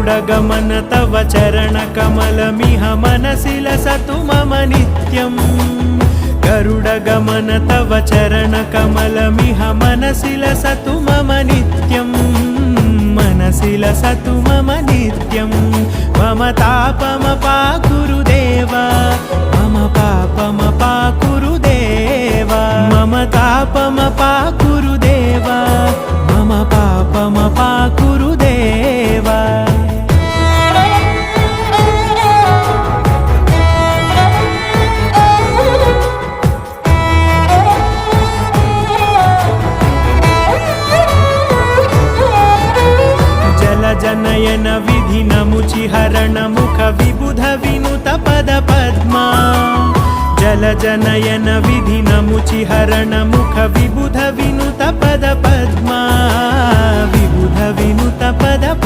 गरुडगमन तव चरणकमलमिह मनसि लसतु मम नित्यम् गरुडगमन तव चरणकमलमिह मनसि लसतु मम नित्यम् मनसि लसतु मम नित्यं मम तापमपाकुरु देवा मम पापमपाकुरु देवा मम तापमपाकुरु देवा मम पापमपाकुरु देवा जनयन विधि नमुचिहरण मुख विबुध विनुत पद पद्मा जल जनयन विधि नमुचिहरण मुख विबुध विनुत पद पद्मा विबुध विनुत पद